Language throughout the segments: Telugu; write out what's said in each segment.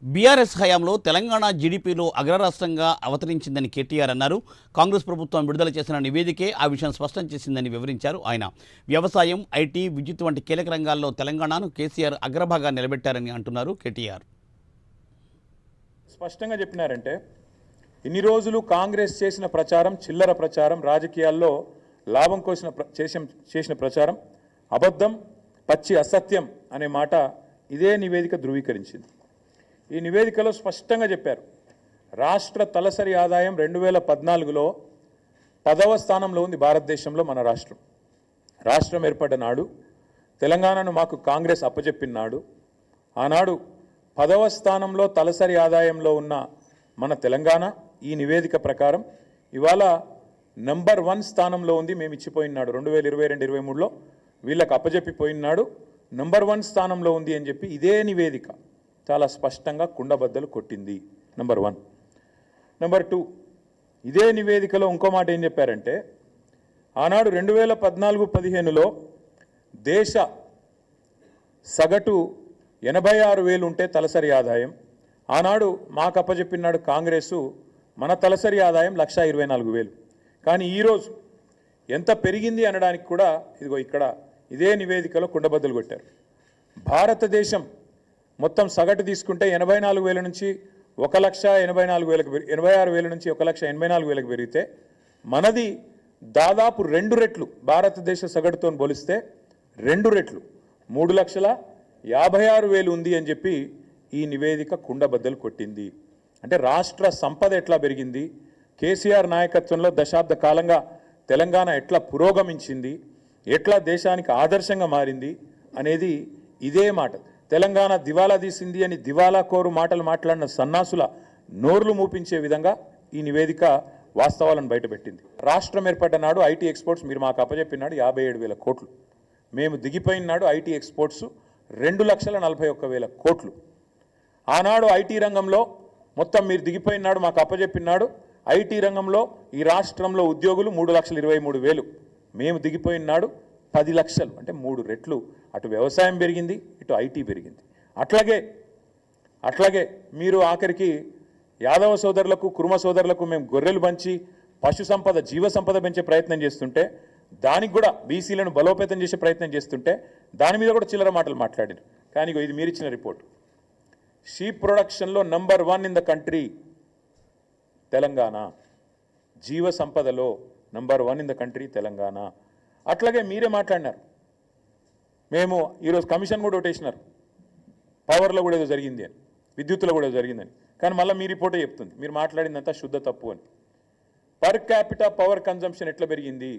బీఆర్ఎస్ హయాంలో తెలంగాణ జీడీపీలో అగ్రరాష్ట్రంగా అవతరించిందని కేటీఆర్ అన్నారు. కాంగ్రెస్ ప్రభుత్వం విడుదల చేసిన నివేదికే ఆ విషయం స్పష్టం చేసిందని వివరించారు ఆయన. వ్యవసాయం, ఐటీ, విద్యుత్ వంటి కీలక రంగాల్లో తెలంగాణను కేసీఆర్ అగ్రభాగాన్ని నిలబెట్టారని అంటున్నారు కేటీఆర్. స్పష్టంగా చెప్పినారంటే ఇన్ని రోజులు కాంగ్రెస్ చేసిన ప్రచారం చిల్లర ప్రచారం, రాజకీయాల్లో లాభం కోసం చేసిన ప్రచారం అబద్ధం, పచ్చి అసత్యం అనే మాట ఇదే నివేదిక ధృవీకరించింది. ఈ నివేదికలో స్పష్టంగా చెప్పారు, రాష్ట్ర తలసరి ఆదాయం 2014లో 10వ స్థానంలో ఉంది భారతదేశంలో మన రాష్ట్రం. రాష్ట్రం ఏర్పడ్డ నాడు తెలంగాణను మాకు కాంగ్రెస్ అప్పచెప్పిన నాడు ఆనాడు 10వ స్థానంలో తలసరి ఆదాయంలో ఉన్న మన తెలంగాణ ఈ నివేదిక ప్రకారం ఇవాళ నంబర్ 1 స్థానంలో ఉంది. మేము ఇచ్చిపోయినాడు 2022-23లో వీళ్ళకి అప్పచెప్పిపోయినాడు నంబర్ 1 స్థానంలో ఉంది అని చెప్పి ఇదే నివేదిక చాలా స్పష్టంగా కుండబద్దలు కొట్టింది. నంబర్ 1. నంబర్ 2, ఇదే నివేదికలో ఇంకో మాట ఏం చెప్పారంటే ఆనాడు 2014-15లో దేశ సగటు 86,000 ఉంటే తలసరి ఆదాయం, ఆనాడు మాకు అప్పచెప్పినాడు కాంగ్రెసు మన తలసరి ఆదాయం 1,24,000. కానీ ఈరోజు ఎంత పెరిగింది అనడానికి కూడా ఇదిగో ఇక్కడ ఇదే నివేదికలో కుండబద్దలు కొట్టారు. భారతదేశం మొత్తం సగటు తీసుకుంటే 84,000 నుంచి 1,86,000 నుంచి 1,84,000 పెరిగితే మనది దాదాపు 2 రెట్లు, భారతదేశ సగటుతో పోలిస్తే 2 రెట్లు 3,56,000 ఉంది అని చెప్పి ఈ నివేదిక కుండబద్దలు కొట్టింది. అంటే రాష్ట్ర సంపద ఎట్లా పెరిగింది, కేసీఆర్ నాయకత్వంలో దశాబ్ద కాలంగా తెలంగాణ ఎట్లా పురోగమించింది, ఎట్లా దేశానికి ఆదర్శంగా మారింది అనేది ఇదే మాట. తెలంగాణ దివాలా తీసింది అని దివాలా కోరు మాటలు మాట్లాడిన సన్నాసుల నోర్లు మూపించే విధంగా ఈ నివేదిక వాస్తవాలను బయటపెట్టింది. రాష్ట్రం ఏర్పడ్డ నాడు ఐటీ ఎక్స్పోర్ట్స్ మీరు మాకు అప్పచెప్పినాడు 57,000 కోట్లు. మేము దిగిపోయిన నాడు ఐటీ ఎక్స్పోర్ట్స్ 2,41,000 కోట్లు. ఆనాడు ఐటీ రంగంలో మొత్తం మీరు దిగిపోయిన నాడు మాకు అప్పచెప్పినాడు ఐటీ రంగంలో ఈ రాష్ట్రంలో ఉద్యోగులు 3,23,000. మేము దిగిపోయిన నాడు 10 లక్షలు, అంటే 3 రెట్లు. అటు వ్యవసాయం పెరిగింది, ఇటు ఐటీ పెరిగింది. అట్లాగే మీరు ఆఖరికి యాదవ సోదరులకు, కుర్మ సోదరులకు మేము గొర్రెలు పంచి పశు సంపద, జీవ సంపద పెంచే ప్రయత్నం చేస్తుంటే, దానికి కూడా బీసీలను బలోపేతం చేసే ప్రయత్నం చేస్తుంటే దాని మీద కూడా చిల్లర మాటలు మాట్లాడారు. కానీ ఇది మీరు ఇచ్చిన రిపోర్ట్, షీప్ ప్రొడక్షన్లో number 1 in the country Telangana, జీవ సంపదలో number 1 in the country Telangana. అట్లాగే మీరే మాట్లాడినారు, మేము ఈరోజు కమిషన్ కూడా ఒకటేసినారు, పవర్లో కూడా ఏదో జరిగింది అని, విద్యుత్తులో కూడా ఏదో జరిగిందని. కానీ మళ్ళీ మీ రిపోర్టే చెప్తుంది మీరు మాట్లాడిందంతా శుద్ధ తప్పు అని. పర్ క్యాపిటా పవర్ కన్జంప్షన్ ఎట్లా పెరిగింది,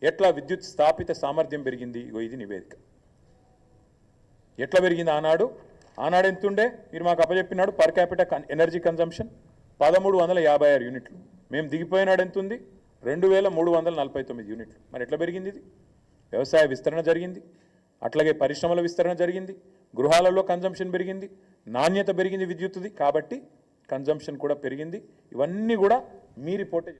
ఎట్లా విద్యుత్ స్థాపిత సామర్థ్యం పెరిగింది, ఇది నివేదిక. ఎట్లా పెరిగింది ఆనాడు ఎంతుండే మీరు మాకు అప్పచెప్పినాడు పర్ క్యాపిటా ఎనర్జీ కన్జంప్షన్ 1,356 యూనిట్లు. మేము దిగిపోయినాడు ఎంతుంది 2,349 యూనిట్లు. మరి ఎట్లా పెరిగింది ఇది? వ్యవసాయ విస్తరణ జరిగింది, అట్లాగే పరిశ్రమల విస్తరణ జరిగింది, గృహాలలో కన్జంప్షన్ పెరిగింది, నాణ్యత పెరిగింది విద్యుత్తుది, కాబట్టి కన్జంప్షన్ కూడా పెరిగింది. ఇవన్నీ కూడా మీ రిపోర్టే.